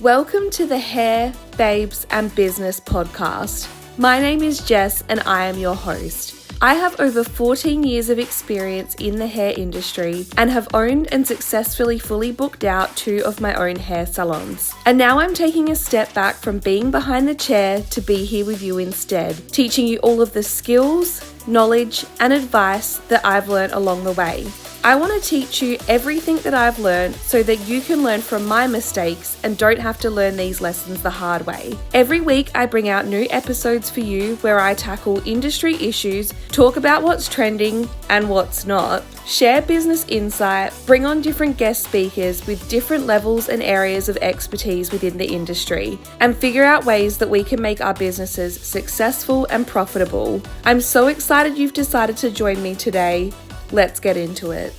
Welcome to the Hair, Babes and Business podcast. My name is Jess and I am your host. I have over 14 years of experience in the hair industry and have owned and successfully fully booked out 2 of my own hair salons. And now I'm taking a step back from being behind the chair to be here with you instead, teaching you all of the skills, knowledge and advice that I've learned along the way. I want to teach you everything that I've learned so that you can learn from my mistakes and don't have to learn these lessons the hard way. Every week I bring out new episodes for you where I tackle industry issues, talk about what's trending and what's not, share business insight, bring on different guest speakers with different levels and areas of expertise within the industry, and figure out ways that we can make our businesses successful and profitable. I'm so excited you've decided to join me today. Let's get into it.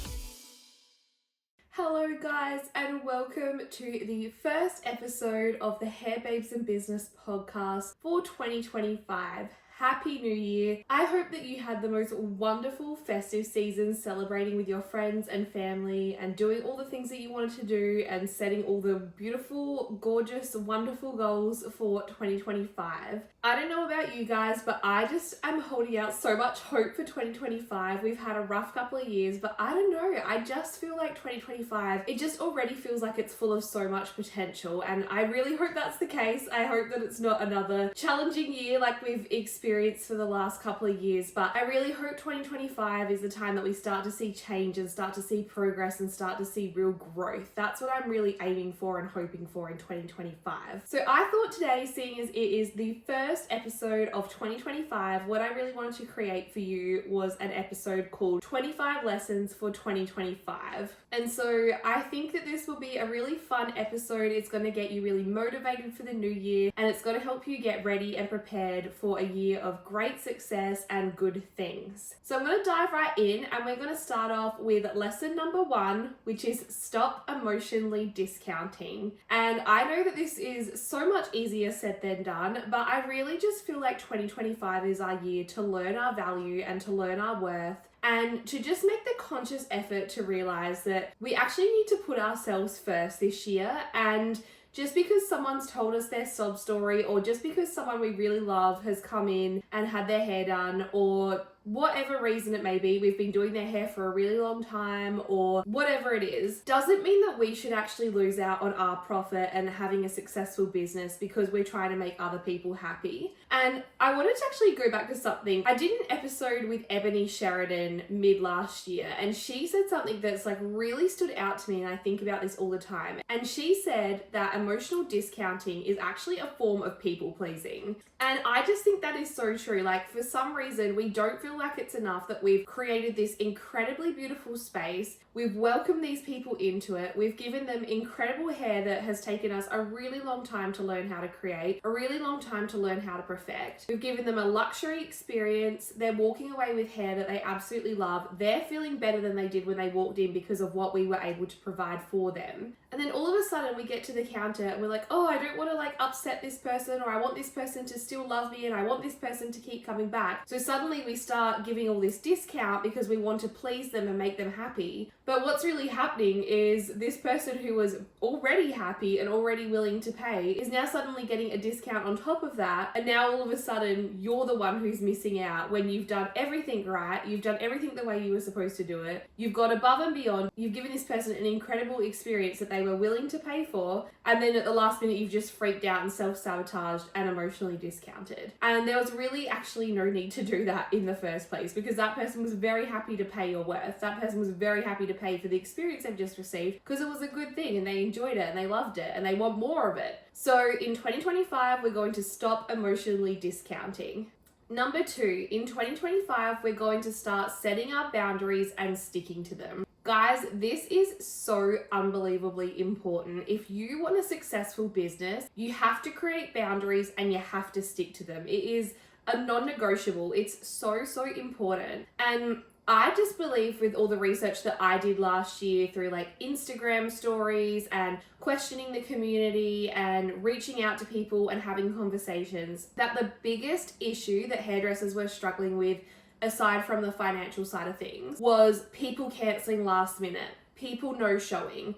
Hello guys and welcome to the first episode of the Hair Babes and Business podcast for 2025. Happy New Year. I hope that you had the most wonderful festive season celebrating with your friends and family and doing all the things that you wanted to do and setting all the beautiful, gorgeous, wonderful goals for 2025. I don't know about you guys, but I just am holding out so much hope for 2025. We've had a rough couple of years, but I don't know. I just feel like 2025, it just already feels like it's full of so much potential. And I really hope that's the case. I hope that it's not another challenging year like we've experienced for the last couple of years, but I really hope 2025 is the time that we start to see change and start to see progress and start to see real growth. That's what I'm really aiming for and hoping for in 2025. So I thought today, seeing as it is the first episode of 2025, what I really wanted to create for you was an episode called 25 Lessons for 2025. And so I think that this will be a really fun episode. It's going to get you really motivated for the new year and it's going to help you get ready and prepared for a year of great success and good things. So I'm going to dive right in and we're going to start off with lesson number 1, which is stop emotionally discounting. And I know that this is so much easier said than done, but I really just feel like 2025 is our year to learn our value and to learn our worth and to just make the conscious effort to realize that we actually need to put ourselves first this year. And just because someone's told us their sob story or just because someone we really love has come in and had their hair done or whatever reason it may be, we've been doing their hair for a really long time or whatever it is, doesn't mean that we should actually lose out on our profit and having a successful business because we're trying to make other people happy. And I wanted to actually go back to something. I did an episode with Ebony Sheridan mid last year and she said something that's like really stood out to me and I think about this all the time. And she said that emotional discounting is actually a form of people pleasing. And I just think that is so true. Like for some reason, we don't feel like it's enough that we've created this incredibly beautiful space. We've welcomed these people into it. We've given them incredible hair that has taken us a really long time to learn how to create, a really long time to learn how to perfect. We've given them a luxury experience. They're walking away with hair that they absolutely love. They're feeling better than they did when they walked in because of what we were able to provide for them. And then all of a sudden we get to the counter and we're like, oh, I don't want to like upset this person, or I want this person to still love me and I want this person to keep coming back. So suddenly we start giving all this discount because we want to please them and make them happy. But what's really happening is this person who was already happy and already willing to pay is now suddenly getting a discount on top of that. And now all of a sudden you're the one who's missing out when you've done everything right. You've done everything the way you were supposed to do it. You've gone above and beyond. You've given this person an incredible experience that they were willing to pay for. And then at the last minute, you've just freaked out and self-sabotaged and emotionally discounted. And there was really actually no need to do that in the first place because that person was very happy to pay your worth. That person was very happy to pay for the experience they've just received because it was a good thing and they enjoyed it and they loved it and they want more of it. So in 2025, we're going to stop emotionally discounting. Number 2, in 2025, we're going to start setting our boundaries and sticking to them. Guys, this is so unbelievably important. If you want a successful business, you have to create boundaries and you have to stick to them. It is a non-negotiable. It's so, so important. And I just believe with all the research that I did last year through like Instagram stories and questioning the community and reaching out to people and having conversations, that the biggest issue that hairdressers were struggling with, aside from the financial side of things, was people canceling last minute, people no showing,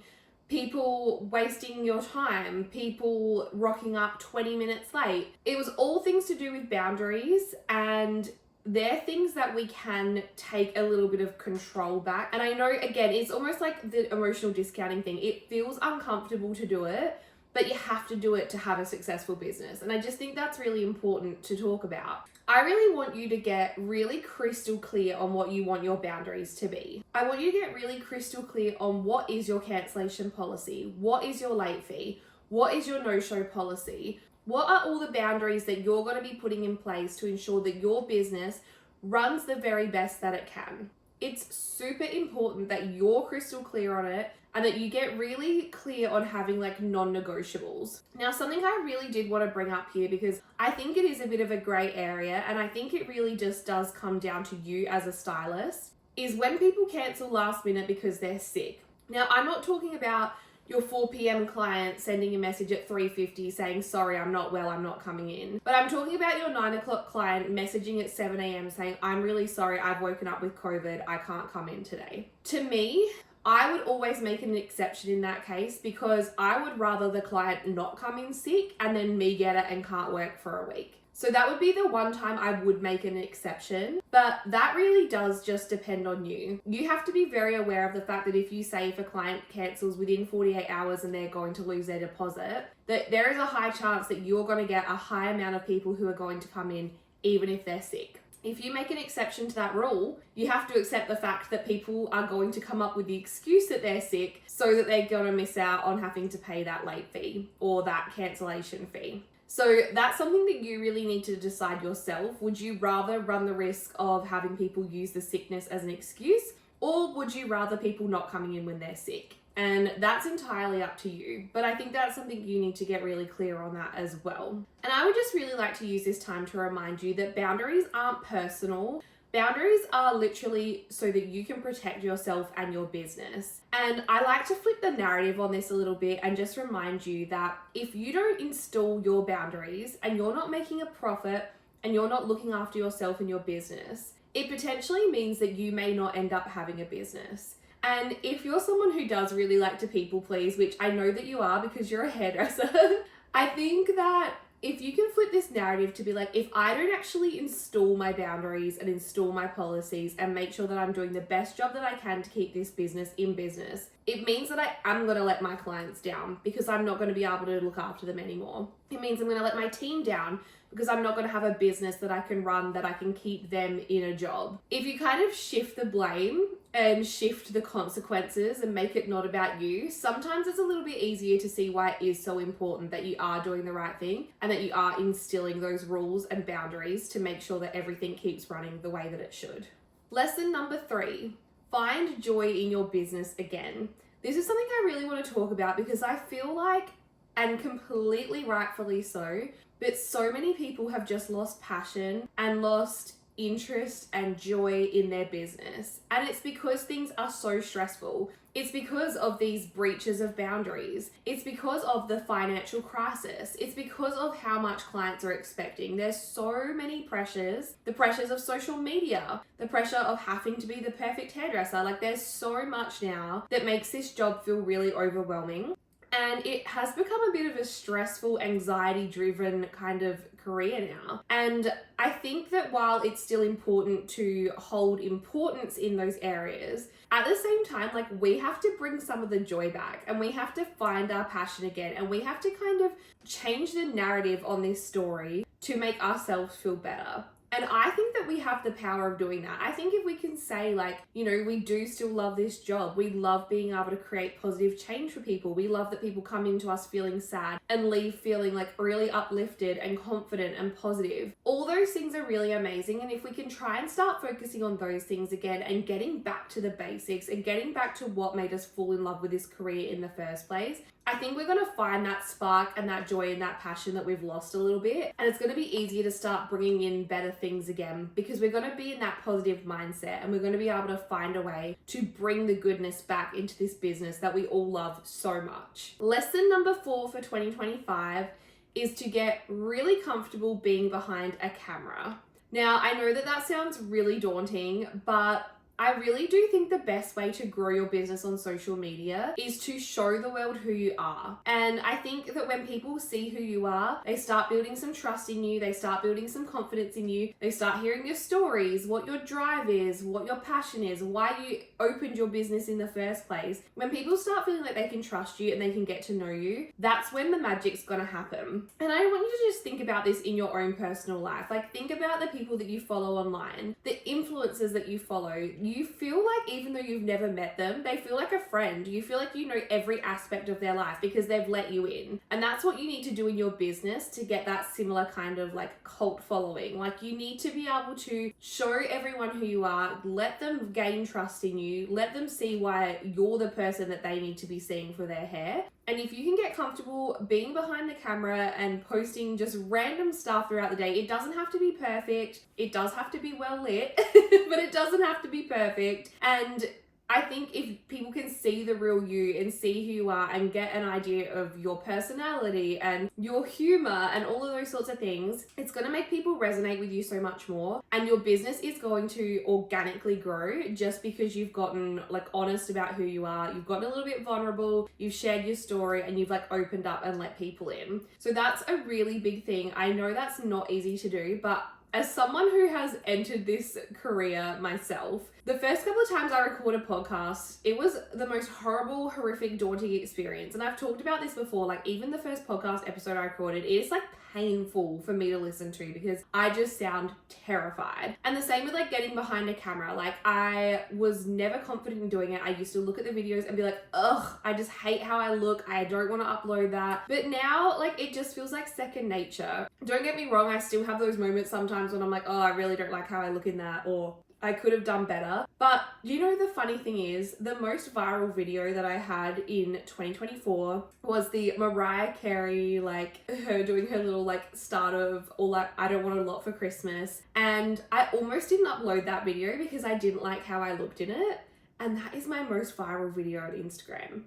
people wasting your time, people rocking up 20 minutes late. It was all things to do with boundaries, and they're things that we can take a little bit of control back. And I know, again, it's almost like the emotional discounting thing. It feels uncomfortable to do it, but you have to do it to have a successful business. And I just think that's really important to talk about. I really want you to get really crystal clear on what you want your boundaries to be. I want you to get really crystal clear on what is your cancellation policy, what is your late fee, what is your no-show policy, what are all the boundaries that you're going to be putting in place to ensure that your business runs the very best that it can. It's super important that you're crystal clear on it and that you get really clear on having like non-negotiables. Now, something I really did want to bring up here, because I think it is a bit of a gray area, and I think it really just does come down to you as a stylist, is when people cancel last minute because they're sick. Now, I'm not talking about your 4 p.m. client sending a message at 3:50 saying, sorry, I'm not well, I'm not coming in. But I'm talking about your 9 o'clock client messaging at 7 a.m. saying, I'm really sorry, I've woken up with COVID, I can't come in today. To me, I would always make an exception in that case, because I would rather the client not come in sick and then me get it and can't work for a week. So that would be the one time I would make an exception, but that really does just depend on you. You have to be very aware of the fact that if you say if a client cancels within 48 hours and they're going to lose their deposit, that there is a high chance that you're going to get a high amount of people who are going to come in even if they're sick. If you make an exception to that rule, you have to accept the fact that people are going to come up with the excuse that they're sick so that they're going to miss out on having to pay that late fee or that cancellation fee. So that's something that you really need to decide yourself. Would you rather run the risk of having people use the sickness as an excuse, or would you rather people not coming in when they're sick? And that's entirely up to you. But I think that's something you need to get really clear on that as well. And I would just really like to use this time to remind you that boundaries aren't personal. Boundaries are literally so that you can protect yourself and your business. And I like to flip the narrative on this a little bit and just remind you that if you don't install your boundaries and you're not making a profit and you're not looking after yourself and your business, it potentially means that you may not end up having a business. And if you're someone who does really like to people please, which I know that you are because you're a hairdresser, I think that if you can flip this narrative to be like, if I don't actually install my boundaries and install my policies and make sure that I'm doing the best job that I can to keep this business in business, it means that I am going to let my clients down because I'm not going to be able to look after them anymore. It means I'm going to let my team down because I'm not going to have a business that I can run, that I can keep them in a job. If you kind of shift the blame and shift the consequences and make it not about you, sometimes it's a little bit easier to see why it is so important that you are doing the right thing and that you are instilling those rules and boundaries to make sure that everything keeps running the way that it should. Lesson number 3, find joy in your business again. This is something I really want to talk about because I feel like, and completely rightfully so, but so many people have just lost passion and lost interest and joy in their business. And it's because things are so stressful. It's because of these breaches of boundaries. It's because of the financial crisis. It's because of how much clients are expecting. There's so many pressures. The pressures of social media, the pressure of having to be the perfect hairdresser. Like, there's so much now that makes this job feel really overwhelming. And it has become a bit of a stressful, anxiety-driven kind of career now. And I think that while it's still important to hold importance in those areas, at the same time, like, we have to bring some of the joy back and we have to find our passion again, and we have to kind of change the narrative on this story to make ourselves feel better. And I think that we have the power of doing that. I think if we can say, like, you know, we do still love this job. We love being able to create positive change for people. We love that people come into us feeling sad and leave feeling like really uplifted and confident and positive. All those things are really amazing. And if we can try and start focusing on those things again and getting back to the basics and getting back to what made us fall in love with this career in the first place, I think we're going to find that spark and that joy and that passion that we've lost a little bit. And it's going to be easier to start bringing in better things again because we're going to be in that positive mindset and we're going to be able to find a way to bring the goodness back into this business that we all love so much. Lesson number 4 for 2025 is to get really comfortable being behind a camera. Now, I know that that sounds really daunting, but I really do think the best way to grow your business on social media is to show the world who you are. And I think that when people see who you are, they start building some trust in you, they start building some confidence in you, they start hearing your stories, what your drive is, what your passion is, why you opened your business in the first place. When people start feeling like they can trust you and they can get to know you, that's when the magic's gonna happen. And I want you to just think about this in your own personal life. Like, think about the people that you follow online, the influencers that you follow. You feel like even though you've never met them, they feel like a friend. You feel like you know every aspect of their life because they've let you in. And that's what you need to do in your business to get that similar kind of like cult following. Like, you need to be able to show everyone who you are, let them gain trust in you, let them see why you're the person that they need to be seeing for their hair. And if you can get comfortable being behind the camera and posting just random stuff throughout the day, it doesn't have to be perfect. It does have to be well lit, but it doesn't have to be perfect. And I think if people can see the real you and see who you are and get an idea of your personality and your humor and all of those sorts of things, it's going to make people resonate with you so much more. And your business is going to organically grow just because you've gotten like honest about who you are. You've gotten a little bit vulnerable. You've shared your story and you've like opened up and let people in. So that's a really big thing. I know that's not easy to do, but as someone who has entered this career myself, the first couple of times I recorded podcasts, it was the most horrible, horrific, daunting experience. And I've talked about this before, like even the first podcast episode I recorded, it is like painful for me to listen to because I just sound terrified. And the same with like getting behind a camera. Like, I was never confident in doing it. I used to look at the videos and be like, ugh, I just hate how I look. I don't want to upload that. But now, like, it just feels like second nature. Don't get me wrong, I still have those moments sometimes when I'm like, oh, I really don't like how I look in that, or I could have done better. But you know, the funny thing is, the most viral video that I had in 2024 was the Mariah Carey, like her doing her little like start of all like I don't want a lot for Christmas. And I almost didn't upload that video because I didn't like how I looked in it. And that is my most viral video on Instagram.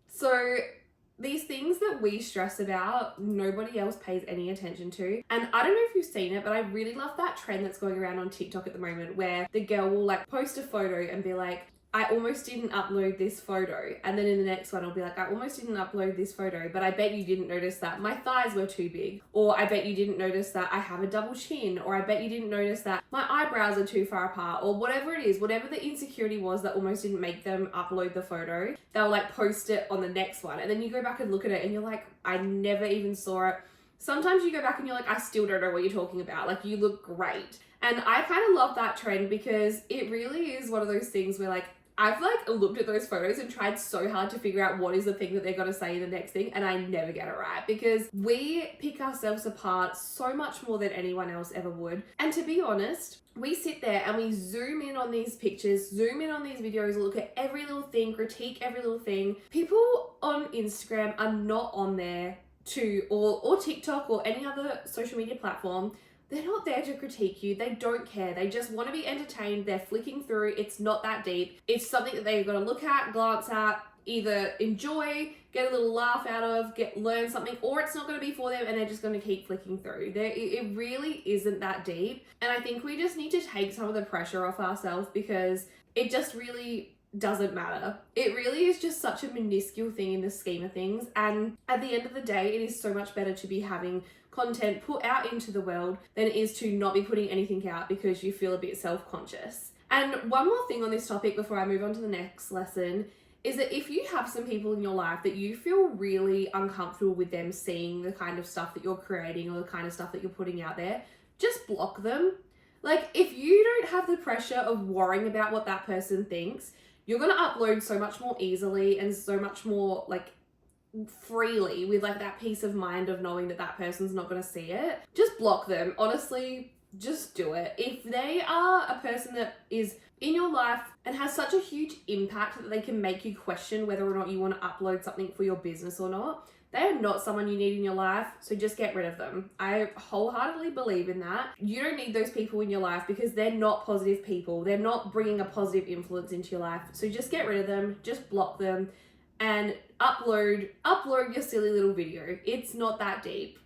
So these things that we stress about, nobody else pays any attention to. And I don't know if you've seen it, but I really love that trend that's going around on TikTok at the moment where the girl will like post a photo and be like, I almost didn't upload this photo. And then in the next one, I'll be like, I almost didn't upload this photo, but I bet you didn't notice that my thighs were too big. Or I bet you didn't notice that I have a double chin. Or I bet you didn't notice that my eyebrows are too far apart. Or whatever it is, whatever the insecurity was that almost didn't make them upload the photo, they'll like post it on the next one. And then you go back and look at it and you're like, I never even saw it. Sometimes you go back and you're like, I still don't know what you're talking about. Like, you look great. And I kind of love that trend because it really is one of those things where like, I've like looked at those photos and tried so hard to figure out what is the thing that they're going to say in the next thing, and I never get it right because we pick ourselves apart so much more than anyone else ever would. And to be honest, we sit there and we zoom in on these pictures, zoom in on these videos, look at every little thing, critique every little thing. People on Instagram are not on there or TikTok or any other social media platform. They're not there to critique you. They don't care. They just want to be entertained. They're flicking through. It's not that deep. It's something that they're going to look at, glance at, either enjoy, get a little laugh out of, learn something, or it's not going to be for them and they're just going to keep flicking through. It really isn't that deep. And I think we just need to take some of the pressure off ourselves because it just really doesn't matter. It really is just such a minuscule thing in the scheme of things. And at the end of the day, it is so much better to be having content put out into the world than it is to not be putting anything out because you feel a bit self-conscious. And one more thing on this topic before I move on to the next lesson is that if you have some people in your life that you feel really uncomfortable with them seeing the kind of stuff that you're creating or the kind of stuff that you're putting out there, just block them. Like, if you don't have the pressure of worrying about what that person thinks, you're going to upload so much more easily and so much more like freely with like that peace of mind of knowing that that person's not going to see it. Just block them. Honestly, just do it. If they are a person that is in your life and has such a huge impact that they can make you question whether or not you want to upload something for your business or not, they are not someone you need in your life, so just get rid of them. I wholeheartedly believe in that. You don't need those people in your life because they're not positive people. They're not bringing a positive influence into your life. So just get rid of them, just block them, and upload your silly little video. It's not that deep.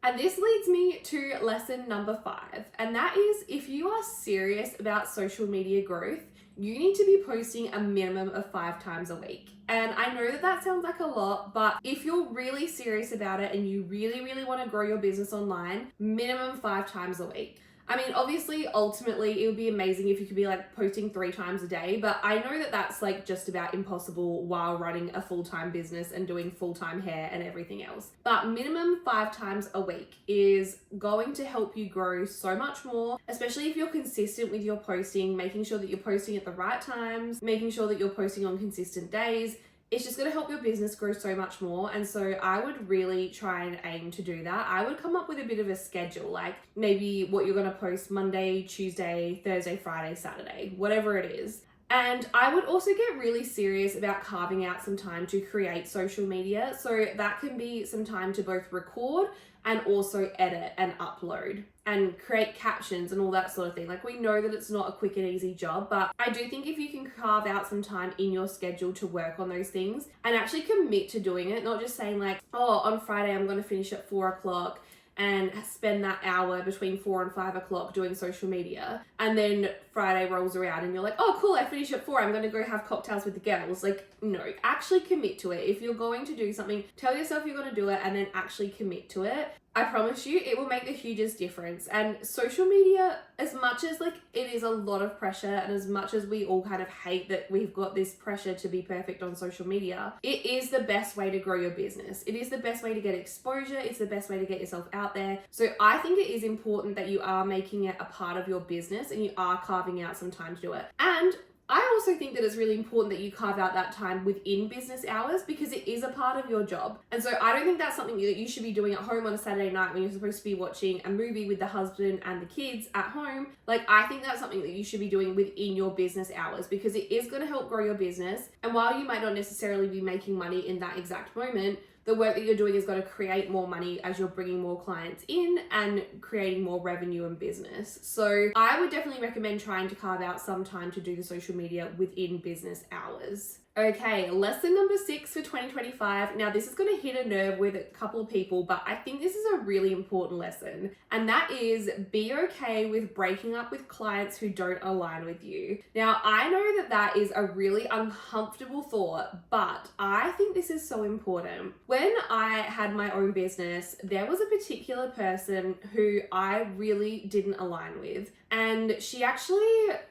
And this leads me to lesson number 5, and that is if you are serious about social media growth, you need to be posting a minimum of 5 times a week. And I know that that sounds like a lot, but if you're really serious about it and you really, really want to grow your business online, minimum 5 times a week. I mean, obviously, ultimately, it would be amazing if you could be like posting 3 times a day, but I know that that's like just about impossible while running a full-time business and doing full-time hair and everything else. But minimum 5 times a week is going to help you grow so much more, especially if you're consistent with your posting, making sure that you're posting at the right times, making sure that you're posting on consistent days. It's just going to help your business grow so much more. And so I would really try and aim to do that. I would come up with a bit of a schedule, like maybe what you're going to post Monday, Tuesday, Thursday, Friday, Saturday, whatever it is. And I would also get really serious about carving out some time to create social media. So that can be some time to both record and also edit and upload and create captions and all that sort of thing. Like, we know that it's not a quick and easy job, but I do think if you can carve out some time in your schedule to work on those things and actually commit to doing it, not just saying like, oh, on Friday I'm going to finish at 4 o'clock and spend that hour between 4 and 5 o'clock doing social media, and then Friday rolls around and you're like, oh cool, I finished at 4, I'm gonna go have cocktails with the girls. Like, no, actually commit to it. If you're going to do something, tell yourself you're gonna do it and then actually commit to it. I promise you, it will make the hugest difference. And social media, as much as like it is a lot of pressure, and as much as we all kind of hate that we've got this pressure to be perfect on social media, it is the best way to grow your business. It is the best way to get exposure. It's the best way to get yourself out there. So I think it is important that you are making it a part of your business and you are carving out some time to do it. And I also think that it's really important that you carve out that time within business hours, because it is a part of your job. And so I don't think that's something that you should be doing at home on a Saturday night when you're supposed to be watching a movie with the husband and the kids at home. Like, I think that's something that you should be doing within your business hours, because it is going to help grow your business. And while you might not necessarily be making money in that exact moment, the work that you're doing is going to create more money as you're bringing more clients in and creating more revenue and business. So I would definitely recommend trying to carve out some time to do the social media within business hours. Okay, lesson number 6 for 2025. Now, this is going to hit a nerve with a couple of people, but I think this is a really important lesson. And that is, be okay with breaking up with clients who don't align with you. Now, I know that that is a really uncomfortable thought, but I think this is so important. When I had my own business, there was a particular person who I really didn't align with. And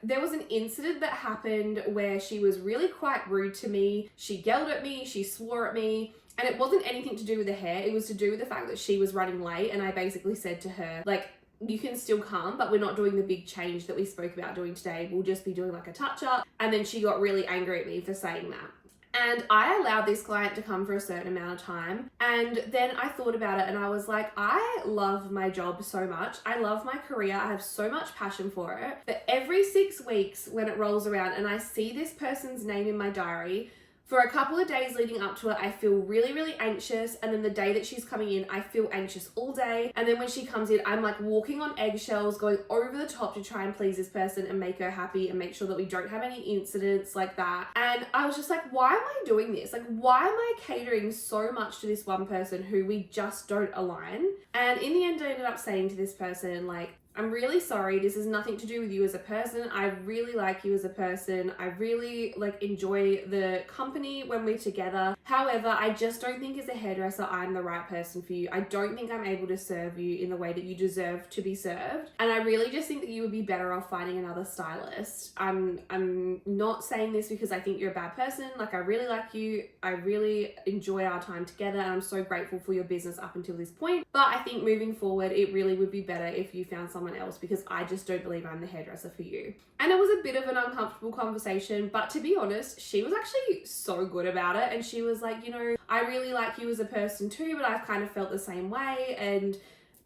there was an incident that happened where she was really quite rude to me. She yelled at me, she swore at me, and it wasn't anything to do with the hair. It was to do with the fact that she was running late, and I basically said to her, like, you can still come, but we're not doing the big change that we spoke about doing today. We'll just be doing like a touch-up. And then she got really angry at me for saying that. And I allowed this client to come for a certain amount of time. And then I thought about it and I was like, I love my job so much. I love my career. I have so much passion for it. But every 6 weeks when it rolls around and I see this person's name in my diary, for a couple of days leading up to it, I feel really, really anxious. And then the day that she's coming in, I feel anxious all day. And then when she comes in, I'm like walking on eggshells, going over the top to try and please this person and make her happy and make sure that we don't have any incidents like that. And I was just like, why am I doing this? Like, why am I catering so much to this one person who we just don't align? And in the end, I ended up saying to this person, like, I'm really sorry. This has nothing to do with you as a person. I really like you as a person. I really enjoy the company when we're together. However, I just don't think as a hairdresser, I'm the right person for you. I don't think I'm able to serve you in the way that you deserve to be served. And I really just think that you would be better off finding another stylist. I'm not saying this because I think you're a bad person. Like, I really like you. I really enjoy our time together. And I'm so grateful for your business up until this point. But I think moving forward, it really would be better if you found someone else, because I just don't believe I'm the hairdresser for you. And it was a bit of an uncomfortable conversation, but to be honest, she was actually so good about it. And she was like, you know, I really like you as a person too, but I've kind of felt the same way. And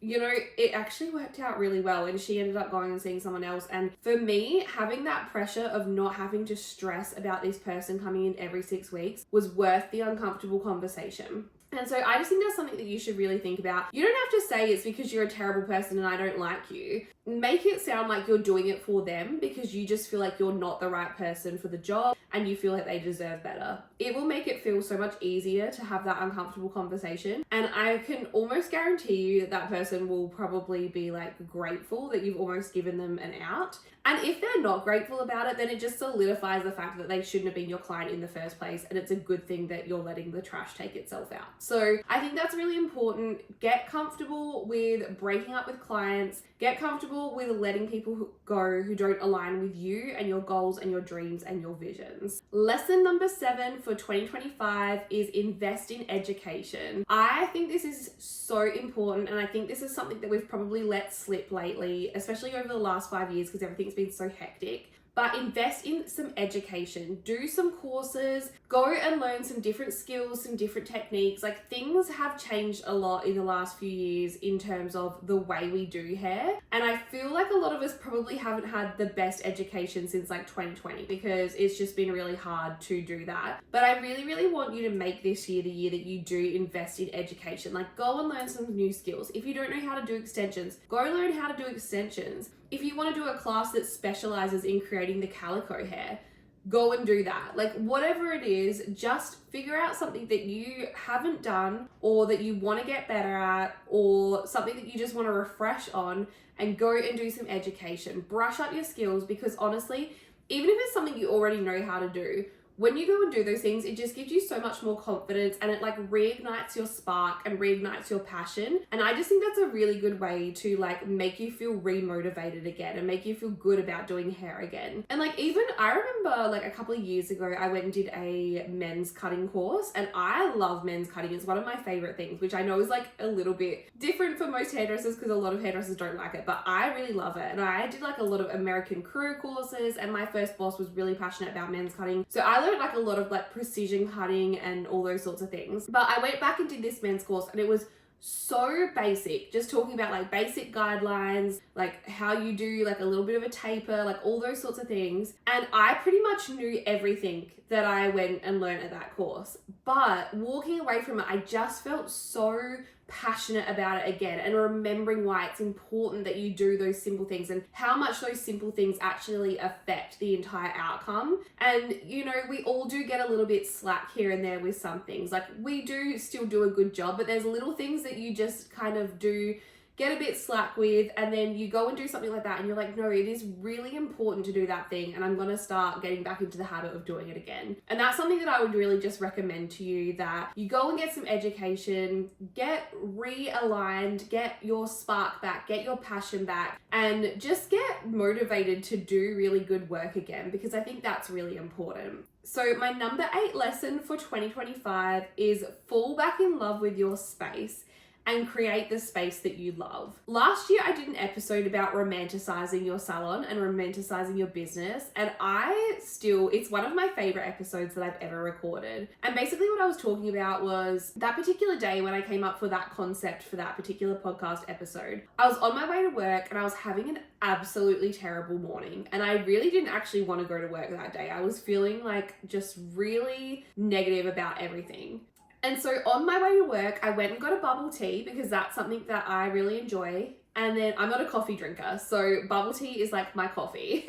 you know, it actually worked out really well, and she ended up going and seeing someone else. And for me, having that pressure of not having to stress about this person coming in every 6 weeks was worth the uncomfortable conversation. And so I just think that's something that you should really think about. You don't have to say it's because you're a terrible person and I don't like you. make it sound like you're doing it for them because you just feel like you're not the right person for the job and you feel like they deserve better. It will make it feel so much easier to have that uncomfortable conversation. And I can almost guarantee you that that person will probably be like grateful that you've almost given them an out. And if they're not grateful about it, then it just solidifies the fact that they shouldn't have been your client in the first place. And it's a good thing that you're letting the trash take itself out. So I think that's really important. Get comfortable with breaking up with clients. Get comfortable with letting people go who don't align with you and your goals and your dreams and your visions. Lesson number 7 for 2025 is invest in education. I think this is so important, and I think this is something that we've probably let slip lately, especially over the last 5 years because everything's been so hectic. But invest in some education, do some courses, go and learn some different skills, some different techniques. Like, things have changed a lot in the last few years in terms of the way we do hair. And I feel like a lot of us probably haven't had the best education since like 2020 because it's just been really hard to do that. But I really, really want you to make this year the year that you do invest in education. Like, go and learn some new skills. If you don't know how to do extensions, go learn how to do extensions. If you want to do a class that specializes in creating the calico hair, go and do that. Like, whatever it is, just figure out something that you haven't done or that you want to get better at or something that you just want to refresh on, and go and do some education. Brush up your skills, because honestly, even if it's something you already know how to do, when you go and do those things, it just gives you so much more confidence, and it like reignites your spark and reignites your passion. And I just think that's a really good way to like make you feel remotivated again and make you feel good about doing hair again. And like, even I remember like a couple of years ago, I went and did a men's cutting course, and I love men's cutting. It's one of my favorite things, which I know is like a little bit different for most hairdressers because a lot of hairdressers don't like it, but I really love it. And I did like a lot of American Crew courses, and my first boss was really passionate about men's cutting. So I learned like a lot of like precision cutting and all those sorts of things. But I went back and did this men's course, and it was so basic, just talking about like basic guidelines, like how you do like a little bit of a taper, like all those sorts of things. And I pretty much knew everything that I went and learned at that course. But walking away from it, I just felt so passionate about it again, and remembering why it's important that you do those simple things and how much those simple things actually affect the entire outcome. And you know, we all do get a little bit slack here and there with some things. Like, we do still do a good job, but there's little things that you just kind of do get a bit slack with, and then you go and do something like that and you're like, no, it is really important to do that thing, and I'm going to start getting back into the habit of doing it again. And that's something that I would really just recommend to you, that you go and get some education, get realigned, get your spark back, get your passion back, and just get motivated to do really good work again, because I think that's really important. So my number 8 lesson for 2025 is fall back in love with your space and create the space that you love. Last year, I did an episode about romanticizing your salon and romanticizing your business, and it's one of my favorite episodes that I've ever recorded. And basically what I was talking about was that particular day when I came up with that concept for that particular podcast episode. I was on my way to work and I was having an absolutely terrible morning, and I really didn't actually want to go to work that day. I was feeling like just really negative about everything. And so on my way to work, I went and got a bubble tea because that's something that I really enjoy. And then I'm not a coffee drinker, so bubble tea is like my coffee.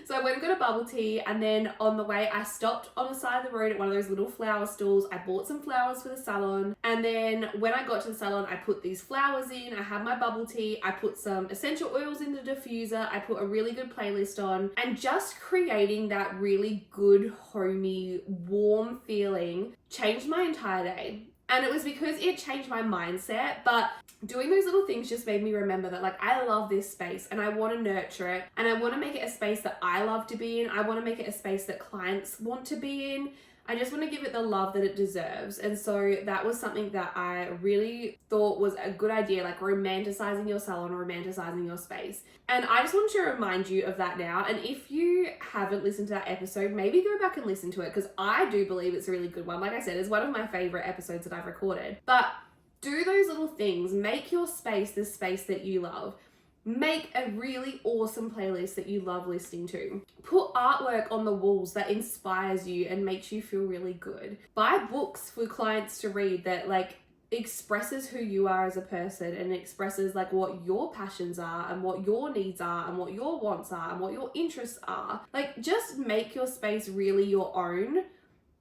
So I went and got a bubble tea, and then on the way I stopped on the side of the road at one of those little flower stalls. I bought some flowers for the salon, and then when I got to the salon, I put these flowers in, I had my bubble tea, I put some essential oils in the diffuser, I put a really good playlist on, and just creating that really good, homey, warm feeling changed my entire day. And it was because it changed my mindset, but doing those little things just made me remember that like, I love this space and I want to nurture it, and I want to make it a space that I love to be in. I want to make it a space that clients want to be in. I just want to give it the love that it deserves. And so that was something that I really thought was a good idea, like romanticizing your salon, romanticizing your space. And I just want to remind you of that now. And if you haven't listened to that episode, maybe go back and listen to it, because I do believe it's a really good one. Like I said, it's one of my favorite episodes that I've recorded. But do those little things. Make your space the space that you love. Make a really awesome playlist that you love listening to. Put artwork on the walls that inspires you and makes you feel really good. Buy books for clients to read that like expresses who you are as a person and expresses like what your passions are and what your needs are and what your wants are and what your interests are. Like, just make your space really your own,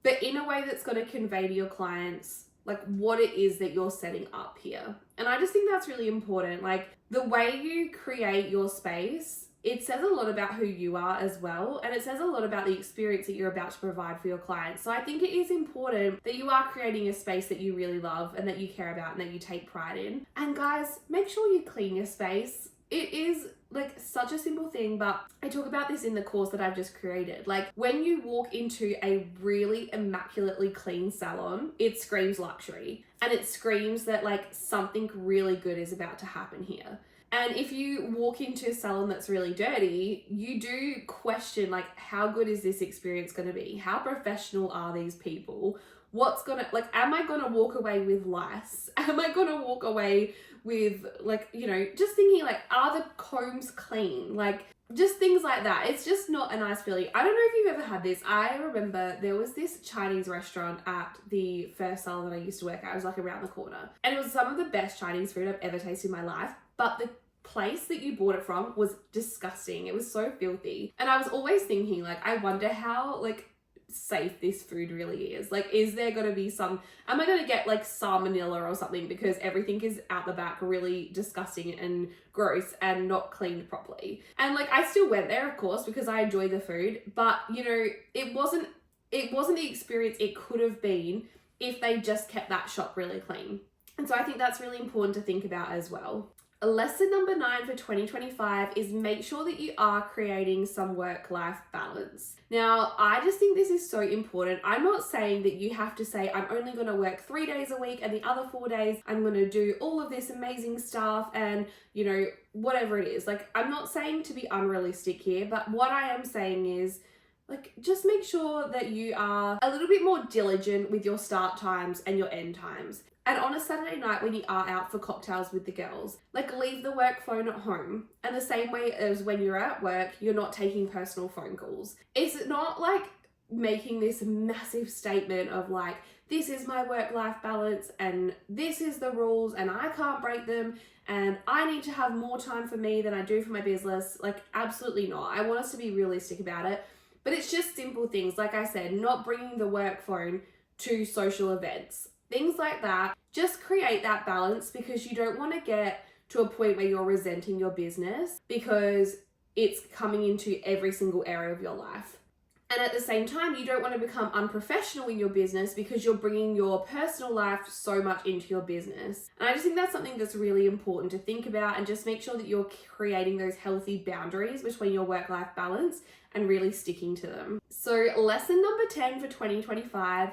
but in a way that's going to convey to your clients like what it is that you're setting up here. And I just think that's really important. Like, the way you create your space, it says a lot about who you are as well. And it says a lot about the experience that you're about to provide for your clients. So I think it is important that you are creating a space that you really love and that you care about and that you take pride in. And guys, make sure you clean your space. It is like such a simple thing, but I talk about this in the course that I've just created. Like, when you walk into a really immaculately clean salon, it screams luxury and it screams that like something really good is about to happen here. And if you walk into a salon that's really dirty, you do question like, how good is this experience going to be? How professional are these people? What's gonna, like, am I gonna walk away with lice? Am I gonna walk away with like, you know, just thinking like, are the combs clean? Like, just things like that. It's just not a nice feeling. I don't know if you've ever had this. I remember there was this Chinese restaurant at the first salon that I used to work at. I was like around the corner. And it was some of the best Chinese food I've ever tasted in my life. But the place that you bought it from was disgusting. It was so filthy. And I was always thinking like, I wonder how like safe this food really is. Like, is there going to be am I going to get like salmonella or something because everything is out the back really disgusting and gross and not cleaned properly? And like, I still went there, of course, because I enjoy the food, but you know, it wasn't the experience it could have been if they just kept that shop really clean. And so I think that's really important to think about as well. Lesson number 9 for 2025 is make sure that you are creating some work-life balance. Now, I just think this is so important. I'm not saying that you have to say, I'm only going to work 3 days a week and the other 4 days I'm going to do all of this amazing stuff and, you know, whatever it is. Like, I'm not saying to be unrealistic here, but what I am saying is, like, just make sure that you are a little bit more diligent with your start times and your end times. And on a Saturday night when you are out for cocktails with the girls, like, leave the work phone at home. And the same way as when you're at work, you're not taking personal phone calls. It's not like making this massive statement of like, this is my work-life balance and this is the rules and I can't break them and I need to have more time for me than I do for my business. Like, absolutely not. I want us to be realistic about it. But it's just simple things. Like I said, not bringing the work phone to social events. Things like that. Just create that balance, because you don't want to get to a point where you're resenting your business because it's coming into every single area of your life. And at the same time, you don't want to become unprofessional in your business because you're bringing your personal life so much into your business. And I just think that's something that's really important to think about, and just make sure that you're creating those healthy boundaries between your work-life balance and really sticking to them. So lesson number 10 for 2025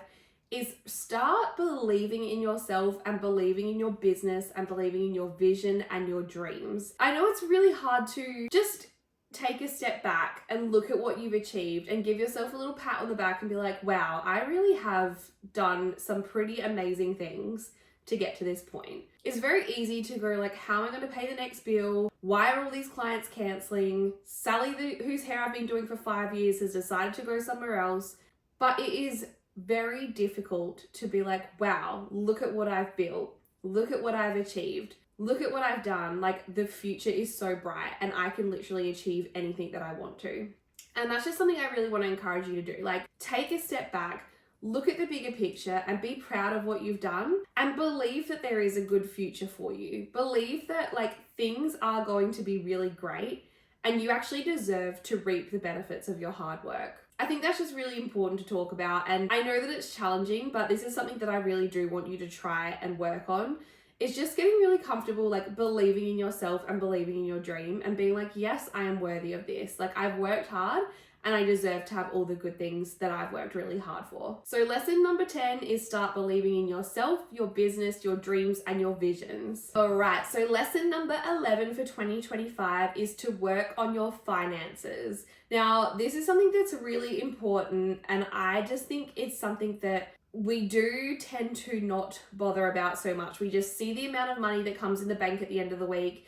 is start believing in yourself and believing in your business and believing in your vision and your dreams. I know it's really hard to just take a step back and look at what you've achieved and give yourself a little pat on the back and be like, wow, I really have done some pretty amazing things to get to this point. It's very easy to go like, how am I going to pay the next bill? Why are all these clients canceling? Sally, whose hair I've been doing for 5 years, has decided to go somewhere else. But it is very difficult to be like, wow, look at what I've built. Look at what I've achieved. Look at what I've done. Like, the future is so bright and I can literally achieve anything that I want to. And that's just something I really want to encourage you to do. Like, take a step back, look at the bigger picture and be proud of what you've done, and believe that there is a good future for you. Believe that like things are going to be really great and you actually deserve to reap the benefits of your hard work. I think that's just really important to talk about. And I know that it's challenging, but this is something that I really do want you to try and work on. It's just getting really comfortable, like believing in yourself and believing in your dream and being like, yes, I am worthy of this. Like, I've worked hard and I deserve to have all the good things that I've worked really hard for. So lesson number 10 is start believing in yourself, your business, your dreams, and your visions. All right, so lesson number 11 for 2025 is to work on your finances. Now, this is something that's really important, and I just think it's something that we do tend to not bother about so much. We just see the amount of money that comes in the bank at the end of the week.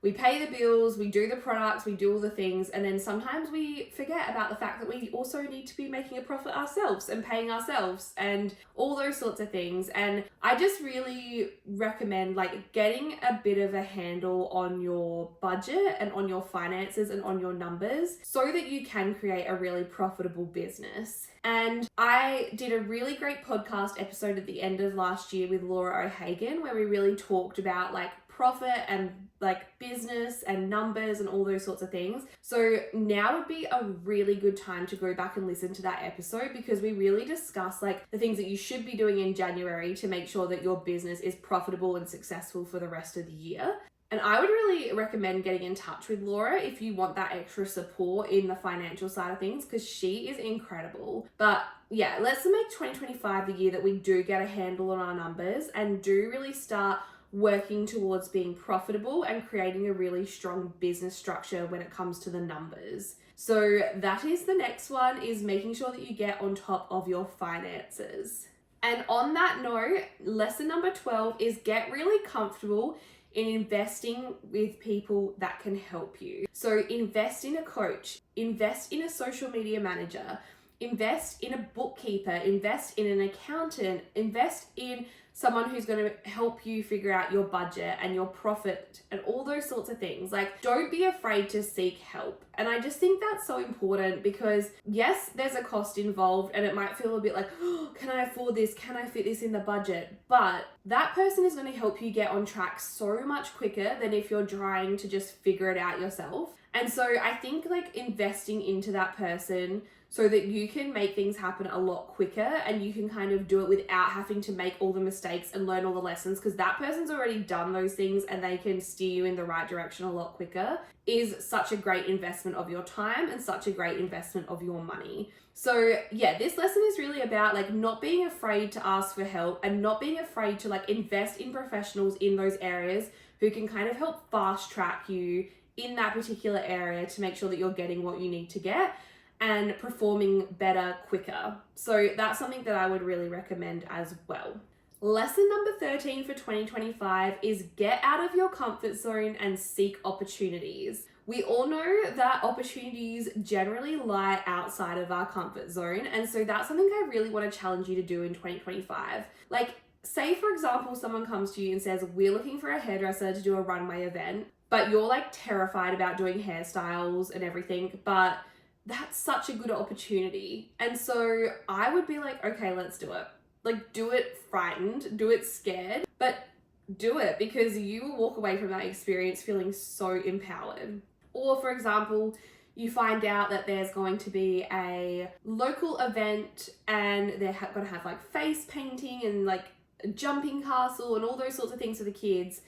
we pay the bills, we do the products, we do all the things, and then sometimes we forget about the fact that we also need to be making a profit ourselves and paying ourselves and all those sorts of things. And I just really recommend like getting a bit of a handle on your budget and on your finances and on your numbers so that you can create a really profitable business. And I did a really great podcast episode at the end of last year with Laura O'Hagan where we really talked about like profit and like business and numbers and all those sorts of things. So now would be a really good time to go back and listen to that episode because we really discuss like the things that you should be doing in January to make sure that your business is profitable and successful for the rest of the year. And I would really recommend getting in touch with Laura if you want that extra support in the financial side of things because she is incredible. But yeah, let's make 2025 the year that we do get a handle on our numbers and do really start working towards being profitable and creating a really strong business structure when it comes to the numbers. So that is the next one, is making sure that you get on top of your finances. And on that note, lesson number 12 is get really comfortable in investing with people that can help you. So invest in a coach, invest in a social media manager, invest in a bookkeeper, invest in an accountant, invest in someone who's going to help you figure out your budget and your profit and all those sorts of things. Like, don't be afraid to seek help. And I just think that's so important because yes, there's a cost involved and it might feel a bit like, oh, can I afford this? Can I fit this in the budget? But that person is going to help you get on track so much quicker than if you're trying to just figure it out yourself. And so I think like investing into that person so that you can make things happen a lot quicker and you can kind of do it without having to make all the mistakes and learn all the lessons because that person's already done those things and they can steer you in the right direction a lot quicker is such a great investment of your time and such a great investment of your money. So yeah, this lesson is really about like not being afraid to ask for help and not being afraid to like invest in professionals in those areas who can kind of help fast track you in that particular area to make sure that you're getting what you need to get and performing better quicker. So that's something that I would really recommend as well. Lesson number 13 for 2025 is get out of your comfort zone and seek opportunities. We all know that opportunities generally lie outside of our comfort zone. And so that's something I really want to challenge you to do in 2025. Like, say for example, someone comes to you and says, we're looking for a hairdresser to do a runway event, but you're like terrified about doing hairstyles and everything, but that's such a good opportunity. And so I would be like, okay, let's do it. Like, do it frightened, do it scared, but do it because you will walk away from that experience feeling so empowered. Or for example, you find out that there's going to be a local event and they're going to have like face painting and like a jumping castle and all those sorts of things for the kids.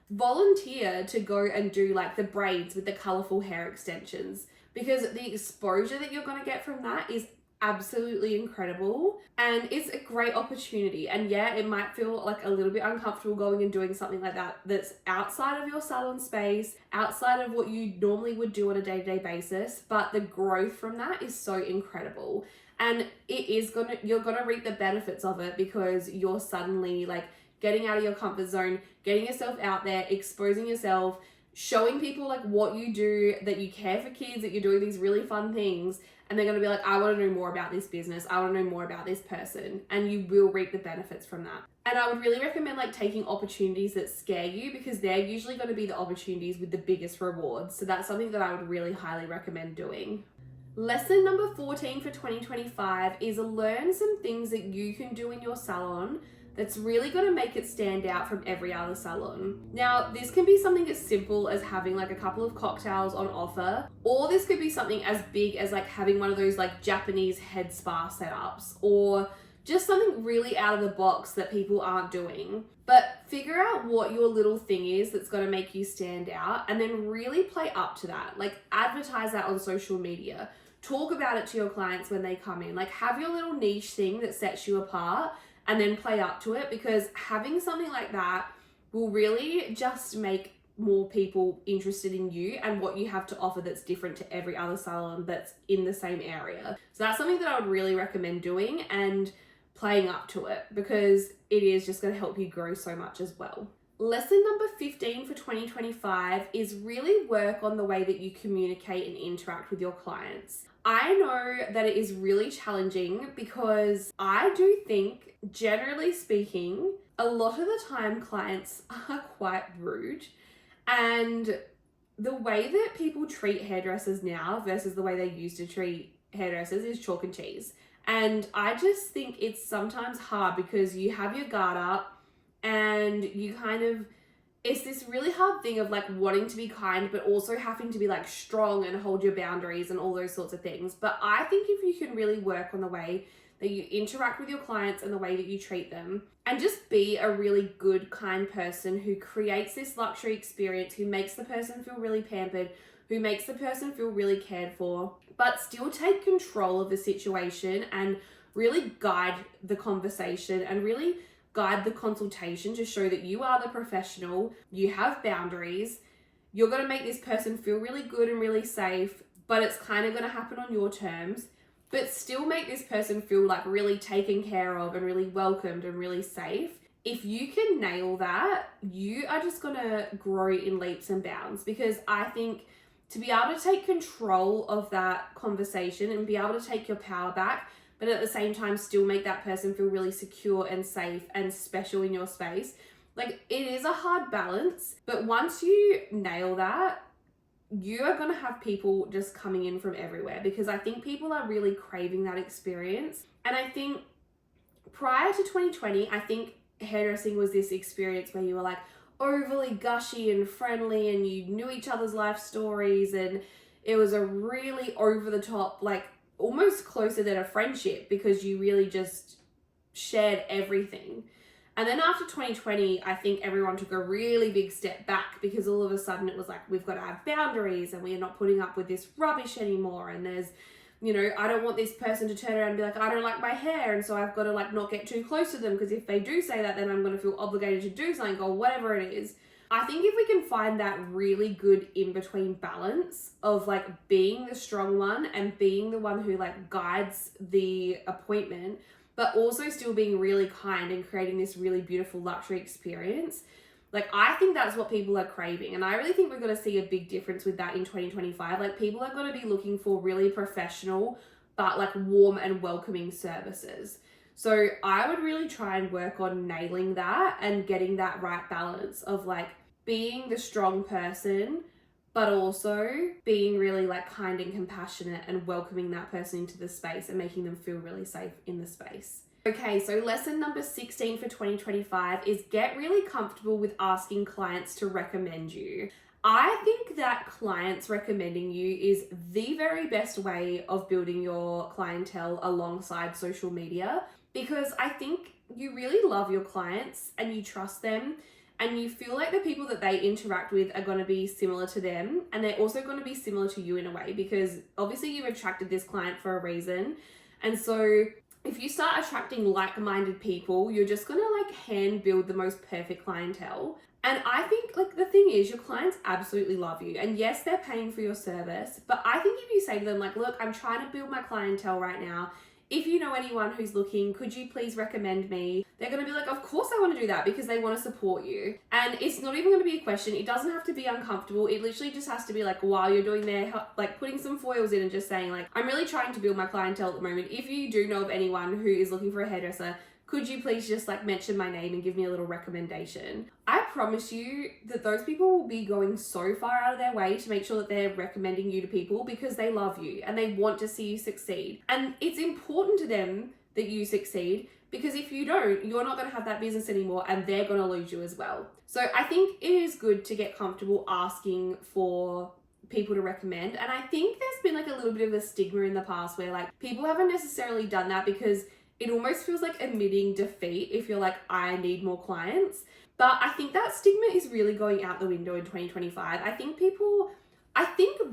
Volunteer to go and do like the braids with the colorful hair extensions, because the exposure that you're going to get from that is absolutely incredible and it's a great opportunity. And yeah, it might feel like a little bit uncomfortable going and doing something like that that's outside of your salon space, outside of what you normally would do on a day-to-day basis, but the growth from that is so incredible. And you're gonna reap the benefits of it because you're suddenly like getting out of your comfort zone, getting yourself out there, exposing yourself, showing people like what you do, that you care for kids, that you're doing these really fun things, and they're going to be like, I want to know more about this business, I want to know more about this person, and you will reap the benefits from that. And I would really recommend like taking opportunities that scare you because they're usually going to be the opportunities with the biggest rewards. So that's something that I would really highly recommend doing. Lesson number 14 for 2025 is learn some things that you can do in your salon that's really going to make it stand out from every other salon. Now, this can be something as simple as having like a couple of cocktails on offer, or this could be something as big as like having one of those like Japanese head spa setups, or just something really out of the box that people aren't doing. But figure out what your little thing is that's going to make you stand out and then really play up to that. Like, advertise that on social media. Talk about it to your clients when they come in. Like, have your little niche thing that sets you apart and then play up to it, because having something like that will really just make more people interested in you and what you have to offer that's different to every other salon that's in the same area. So that's something that I would really recommend doing and playing up to it, because it is just going to help you grow so much as well. Lesson number 15 for 2025 is really work on the way that you communicate and interact with your clients. I know that it is really challenging because I do think, generally speaking, a lot of the time clients are quite rude, and the way that people treat hairdressers now versus the way they used to treat hairdressers is chalk and cheese. And I just think it's sometimes hard because you have your guard up and you it's this really hard thing of like wanting to be kind but also having to be like strong and hold your boundaries and all those sorts of things. But I think if you can really work on the way that you interact with your clients and the way that you treat them, and just be a really good, kind person who creates this luxury experience, who makes the person feel really pampered, who makes the person feel really cared for, but still take control of the situation and really guide the conversation and really guide the consultation to show that you are the professional, you have boundaries, you're going to make this person feel really good and really safe, but it's kind of going to happen on your terms, but still make this person feel like really taken care of and really welcomed and really safe. If you can nail that, you are just going to grow in leaps and bounds, because I think to be able to take control of that conversation and be able to take your power back, but at the same time still make that person feel really secure and safe and special in your space. Like, it is a hard balance, but once you nail that, you are going to have people just coming in from everywhere, because I think people are really craving that experience. And I think prior to 2020, I think hairdressing was this experience where you were like overly gushy and friendly and you knew each other's life stories, and it was a really over the top, like almost closer than a friendship, because you really just shared everything. And then after 2020, I think everyone took a really big step back, because all of a sudden it was like, we've got to have boundaries and we are not putting up with this rubbish anymore. And there's, I don't want this person to turn around and be like, I don't like my hair, and so I've got to like not get too close to them, because if they do say that, then I'm going to feel obligated to do something or whatever it is. I think if we can find that really good in-between balance of like being the strong one and being the one who like guides the appointment, but also still being really kind and creating this really beautiful luxury experience, like I think that's what people are craving. And I really think we're going to see a big difference with that in 2025. Like, people are going to be looking for really professional, but like warm and welcoming services. So I would really try and work on nailing that and getting that right balance of like being the strong person, but also being really like kind and compassionate and welcoming that person into the space and making them feel really safe in the space. Okay, so lesson number 16 for 2025 is get really comfortable with asking clients to recommend you. I think that clients recommending you is the very best way of building your clientele alongside social media, because I think you really love your clients and you trust them, and you feel like the people that they interact with are going to be similar to them, and they're also going to be similar to you in a way, because obviously you've attracted this client for a reason. And so if you start attracting like-minded people, you're just going to like hand build the most perfect clientele. And I think like the thing is, your clients absolutely love you, and yes, they're paying for your service, but I think if you say to them like, look, I'm trying to build my clientele right now, if you know anyone who's looking, could you please recommend me? They're going to be like, of course I want to do that, because they want to support you. And it's not even going to be a question. It doesn't have to be uncomfortable. It literally just has to be like, while you're doing their, like putting some foils in and just saying like, I'm really trying to build my clientele at the moment. If you do know of anyone who is looking for a hairdresser, could you please just like mention my name and give me a little recommendation? I promise you that those people will be going so far out of their way to make sure that they're recommending you to people, because they love you and they want to see you succeed. And it's important to them that you succeed, because if you don't, you're not going to have that business anymore and they're going to lose you as well. So I think it is good to get comfortable asking for people to recommend. And I think there's been like a little bit of a stigma in the past where like people haven't necessarily done that, because it almost feels like admitting defeat if you're like, I need more clients. But I think that stigma is really going out the window in 2025. I think